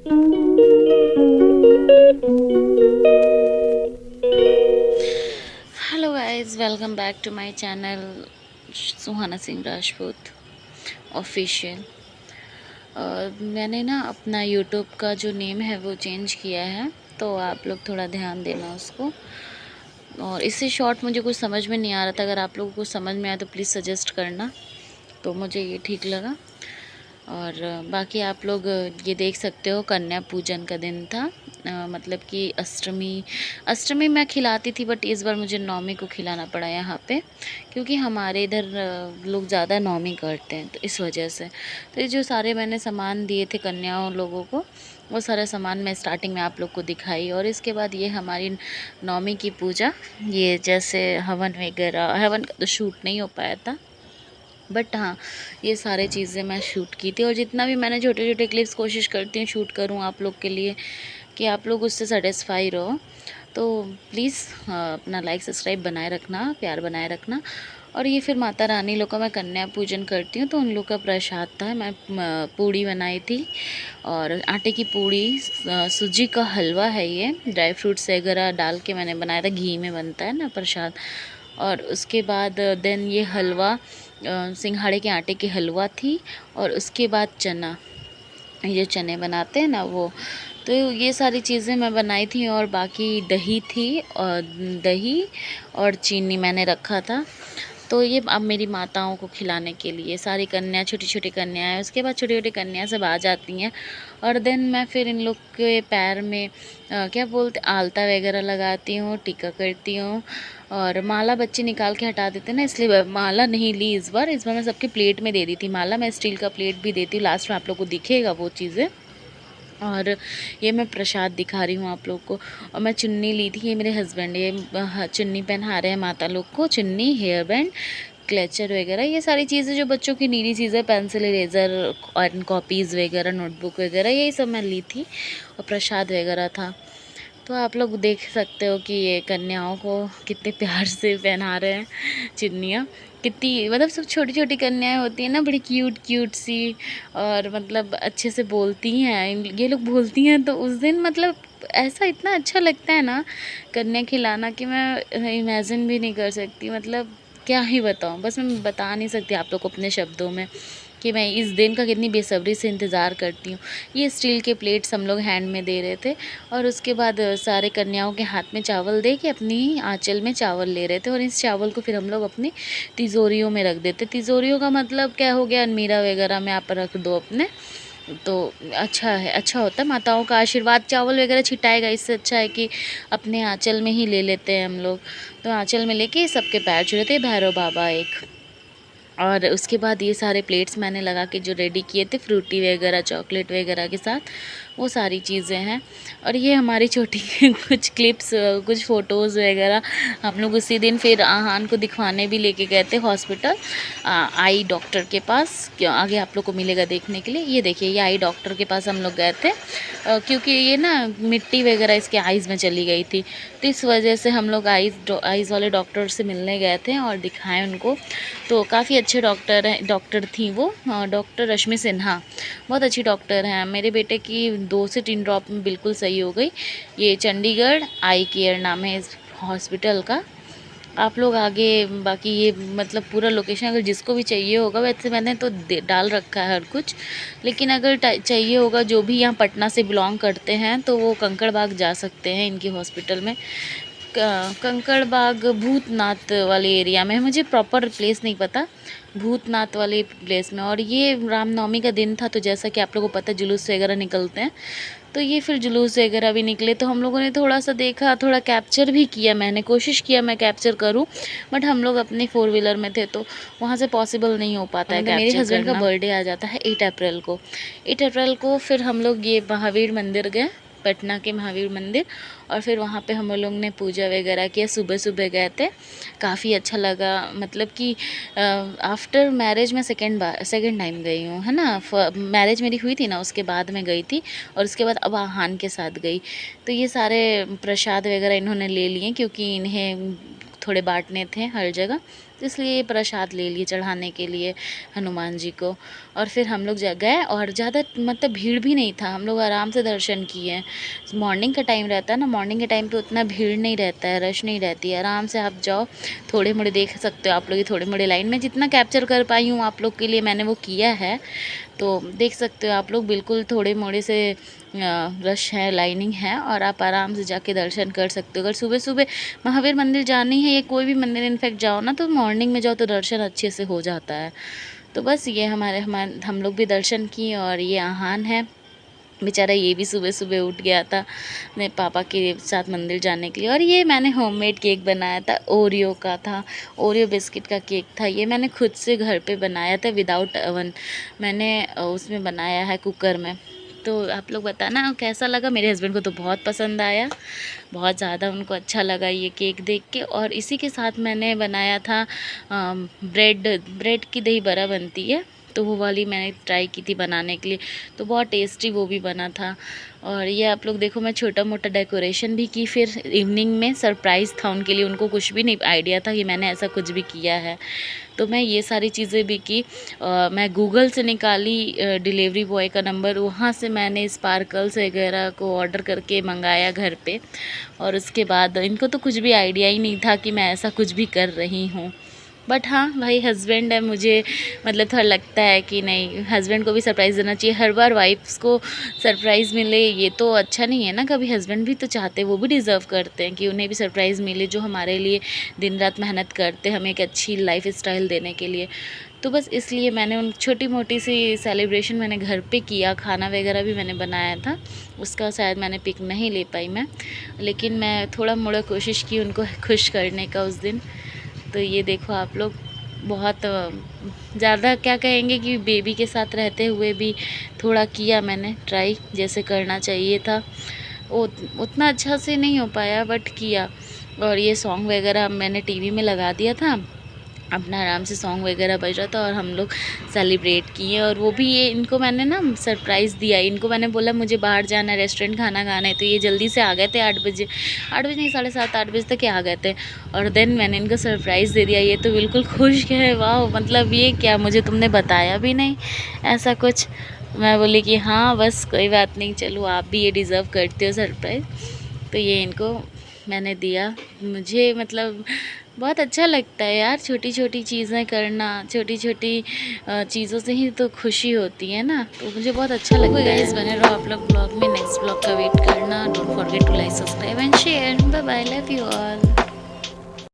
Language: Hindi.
Hello guys, welcome back to my channel Suhana Singh Rajput official. मैंने ना अपना यूट्यूब का जो नेम है वो चेंज किया है, तो आप लोग थोड़ा ध्यान देना उसको। और इससे शॉर्ट मुझे कुछ समझ में नहीं आ रहा था, अगर आप लोगों को समझ में आया तो प्लीज़ सजेस्ट करना, तो मुझे ये ठीक लगा। और बाकी आप लोग ये देख सकते हो, कन्या पूजन का दिन था। मतलब कि अष्टमी अष्टमी मैं खिलाती थी, बट इस बार मुझे नौमी को खिलाना पड़ा यहाँ पे, क्योंकि हमारे इधर लोग ज़्यादा नौमी करते हैं, तो इस वजह से। तो ये जो सारे मैंने सामान दिए थे कन्याओं लोगों को, वो सारा सामान मैं स्टार्टिंग में आप लोग को दिखाई। और इसके बाद ये हमारी नौमी की पूजा, ये जैसे हवन वगैरह, हवन का तो शूट नहीं हो पाया था, बट हाँ ये सारे चीज़ें मैं शूट की थी। और जितना भी मैंने छोटे छोटे क्लिप्स कोशिश करती हूँ शूट करूँ आप लोग के लिए, कि आप लोग उससे सेटिस्फाई रहो। तो प्लीज़ अपना लाइक सब्सक्राइब बनाए रखना, प्यार बनाए रखना। और ये फिर माता रानी लोग का मैं कन्या पूजन करती हूँ, तो उन लोग का प्रसाद था। मैं पूड़ी बनाई थी, और आटे की पूड़ी, सूजी का हलवा है, ये ड्राई फ्रूट्स वगैरह डाल के मैंने बनाया था, घी में बनता है ना प्रसाद। और उसके बाद देन ये हलवा सिंघाड़े के आटे की हलवा थी। और उसके बाद चना, ये चने बनाते हैं ना वो, तो ये सारी चीज़ें मैं बनाई थी। और बाकी दही थी, और दही और चीनी मैंने रखा था। तो ये अब मेरी माताओं को खिलाने के लिए, सारी कन्या, छोटी छोटी कन्याएं, उसके बाद छोटी छोटी कन्याएं सब आ जाती हैं। और देन मैं फिर इन लोग के पैर में क्या बोलते, आलता वगैरह लगाती हूँ, टीका करती हूँ। और माला बच्चे निकाल के हटा देते ना, इसलिए माला नहीं ली इस बार मैं सबके प्लेट में दे दी थी माला। मैं स्टील का प्लेट भी देती हूँ, लास्ट में आप लोग को दिखेगा वो चीज़ें। और ये मैं प्रसाद दिखा रही हूँ आप लोग को। और मैं चुन्नी ली थी, ये मेरे हस्बैंड ये चुन्नी पहना रहे हैं माता लोग को, चुन्नी, हेयर बैंड, क्लेचर वगैरह, ये सारी चीज़ें जो बच्चों की नीडी चीज़ें, पेंसिल, इरेज़र और कॉपीज़ वगैरह, नोटबुक वगैरह, यही सब मैं ली थी। और प्रसाद वगैरह था। तो आप लोग देख सकते हो कि ये कन्याओं को कितने प्यार से पहना रहे हैं चुन्नियाँ। कितनी मतलब सब छोटी छोटी कन्याएं होती हैं ना, बड़ी क्यूट क्यूट सी, और मतलब अच्छे से बोलती हैं। ये लोग बोलती हैं, तो उस दिन मतलब ऐसा इतना अच्छा लगता है ना कन्या खिलाना, कि मैं इमेजिन भी नहीं कर सकती। मतलब क्या ही बताऊँ, बस मैं बता नहीं सकती आप लोग को अपने शब्दों में, कि मैं इस दिन का कितनी बेसब्री से इंतज़ार करती हूँ। ये स्टील के प्लेट्स हम लोग हैंड में दे रहे थे। और उसके बाद सारे कन्याओं के हाथ में चावल दे के अपनी आंचल में चावल ले रहे थे। और इस चावल को फिर हम लोग अपनी तिजोरियों में रख देते। तिजोरियों का मतलब क्या हो गया, अलमीरा वगैरह में आप रख दो अपने, तो अच्छा है, अच्छा होता है। माताओं का आशीर्वाद, चावल वगैरह छिटाएगा, इससे अच्छा है कि अपने आंचल में ही ले लेते हैं हम लोग। तो आंचल में लेके सबके पैर छू लेते, भैरव बाबा एक। और उसके बाद ये सारे प्लेट्स मैंने लगा के जो रेडी किए थे, फ्रूटी वगैरह, चॉकलेट वगैरह के साथ, वो सारी चीज़ें हैं। और ये हमारी छोटी कुछ क्लिप्स, कुछ फ़ोटोज़ वगैरह हम लोग उसी दिन फिर आहान को दिखवाने भी लेके गए थे हॉस्पिटल, आई डॉक्टर के पास। क्यों, आगे आप लोग को मिलेगा देखने के लिए। ये देखिए, ये आई डॉक्टर के पास हम लोग गए थे, क्योंकि ये ना मिट्टी वगैरह इसके आइज़ में चली गई थी, तो इस वजह से हम लोग आइज़ वाले डॉक्टर से मिलने गए थे और दिखाएं उनको। तो काफ़ी अच्छे डॉक्टर हैं, डॉक्टर थी वो, डॉक्टर रश्मि सिन्हा, बहुत अच्छी डॉक्टर हैं। मेरे बेटे की 2 से 3 ड्रॉप में बिल्कुल सही हो गई। ये चंडीगढ़ आई केयर नाम है इस हॉस्पिटल का। आप लोग आगे बाकी ये मतलब पूरा लोकेशन अगर जिसको भी चाहिए होगा, वैसे मैंने तो डाल रखा है हर कुछ, लेकिन अगर चाहिए होगा, जो भी यहाँ पटना से बिलोंग करते हैं, तो वो कंकड़ बाग जा सकते हैं इनकी हॉस्पिटल में। कंकड़ बाग भूतनाथ वाले एरिया में है, मुझे प्रॉपर प्लेस नहीं पता, भूतनाथ वाले प्लेस में। और ये रामनवमी का दिन था, तो जैसा कि आप लोगों को पता है जुलूस वगैरह निकलते हैं, तो ये फिर जुलूस वगैरह भी निकले, तो हम लोगों ने थोड़ा सा देखा, थोड़ा कैप्चर भी किया। मैंने कोशिश किया मैं कैप्चर करूं, बट हम लोग अपनी 4 व्हीलर में थे, तो वहाँ से पॉसिबल नहीं हो पाता है कैप्चर। मेरे हस्बैंड का बर्थडे आ जाता है 8 अप्रैल को। 8 अप्रैल को फिर हम लोग ये महावीर मंदिर गए, पटना के महावीर मंदिर। और फिर वहाँ पे हम लोग ने पूजा वगैरह किया, सुबह सुबह गए थे, काफ़ी अच्छा लगा। मतलब कि आफ्टर मैरिज में सेकेंड टाइम गई हूँ, है ना। मैरिज मेरी हुई थी ना, उसके बाद मैं गई थी, और उसके बाद अब आहान के साथ गई। तो ये सारे प्रसाद वगैरह इन्होंने ले लिए, क्योंकि इन्हें थोड़े बांटने थे हर जगह। तो इसलिए प्रसाद ले लिए चढ़ाने के लिए हनुमान जी को। और फिर हम लोग गए और ज़्यादा मतलब भीड़ भी नहीं था, हम लोग आराम से दर्शन किए। मॉर्निंग का टाइम रहता है ना, मॉर्निंग के टाइम पे उतना भीड़ नहीं रहता है, रश नहीं रहती है, आराम से आप जाओ। थोड़े मोड़े देख सकते हो आप लोग, ये थोड़े मोड़े लाइन में जितना कैप्चर कर पाई हूँ आप लोग के लिए मैंने वो किया है। तो देख सकते हो आप लोग, बिल्कुल थोड़े मोड़े से रश है, लाइनिंग है, और आप आराम से जाके दर्शन कर सकते हो। अगर सुबह सुबह महावीर मंदिर जानी है या कोई भी मंदिर इनफैक्ट जाओ ना, तो मॉर्निंग में जाओ तो दर्शन अच्छे से हो जाता है। तो बस ये हम लोग भी दर्शन किए। और ये आहान है बेचारा, ये भी सुबह सुबह उठ गया था अपने पापा के साथ मंदिर जाने के लिए। और ये मैंने होममेड केक बनाया था, ओरियो का था, ओरियो बिस्किट का केक था। ये मैंने खुद से घर पे बनाया था विदाउट अवन, मैंने उसमें बनाया है कुकर में। तो आप लोग बताना कैसा लगा। मेरे हस्बैंड को तो बहुत पसंद आया, बहुत ज़्यादा उनको अच्छा लगा ये केक देख के। और इसी के साथ मैंने बनाया था ब्रेड की दही बड़ा बनती है, तो वो वाली मैंने ट्राई की थी बनाने के लिए, तो बहुत टेस्टी वो भी बना था। और ये आप लोग देखो, मैं छोटा मोटा डेकोरेशन भी की। फिर इवनिंग में सरप्राइज़ था उनके लिए, उनको कुछ भी नहीं आइडिया था कि मैंने ऐसा कुछ भी किया है। तो मैं ये सारी चीज़ें भी की। मैं गूगल से निकाली डिलीवरी बॉय का नंबर, वहाँ से मैंने स्पार्कल्स वगैरह को ऑर्डर करके मंगाया घर पे। और उसके बाद इनको तो कुछ भी आइडिया ही नहीं था कि मैं ऐसा कुछ भी कर रही हूँ। बट हाँ भाई, हस्बैंड है, मुझे मतलब थोड़ा लगता है कि नहीं, हस्बैंड को भी सरप्राइज़ देना चाहिए। हर बार वाइफ्स को सरप्राइज़ मिले ये तो अच्छा नहीं है ना, कभी हस्बैंड भी तो चाहते हैं, वो भी डिज़र्व करते हैं कि उन्हें भी सरप्राइज़ मिले, जो हमारे लिए दिन रात मेहनत करते हैं हमें एक अच्छी लाइफ स्टाइल देने के लिए। तो बस इसलिए मैंने उन छोटी मोटी सी सेलिब्रेशन मैंने घर पे किया। खाना वगैरह भी मैंने बनाया था, उसका शायद मैंने पिक नहीं ले पाई मैं, लेकिन मैं थोड़ा मोड़ा कोशिश की उनको खुश करने का उस दिन। तो ये देखो आप लोग, बहुत ज़्यादा क्या कहेंगे कि बेबी के साथ रहते हुए भी थोड़ा किया मैंने ट्राई, जैसे करना चाहिए था। उतना अच्छा से नहीं हो पाया बट किया। और ये सॉन्ग वगैरह मैंने टीवी में लगा दिया था, अपना आराम से सॉन्ग वगैरह बज रहा था और हम लोग सेलिब्रेट किए। और वो भी ये इनको मैंने ना सरप्राइज़ दिया, इनको मैंने बोला मुझे बाहर जाना है, रेस्टोरेंट खाना खाना है, तो ये जल्दी से आ गए थे 8 बजे, 8 बजे नहीं 7:30 8 बजे तक ये आ गए थे। और देन मैंने इनको सरप्राइज़ दे दिया, ये तो बिल्कुल खुश है, वाह मतलब ये क्या, मुझे तुमने बताया भी नहीं ऐसा कुछ। मैं बोली कि हाँ बस कोई बात नहीं, चलो आप भी ये डिज़र्व करते हो सरप्राइज़। तो ये इनको मैंने दिया। मुझे मतलब बहुत अच्छा लगता है यार, छोटी छोटी चीज़ें करना, छोटी छोटी चीज़ों से ही तो खुशी होती है ना, तो मुझे बहुत अच्छा लगता है। गाइस बने रहो आप लोग ब्लॉग में, नेक्स्ट ब्लॉग का वेट करना। Don't forget to like, subscribe and share. Bye bye, love you all.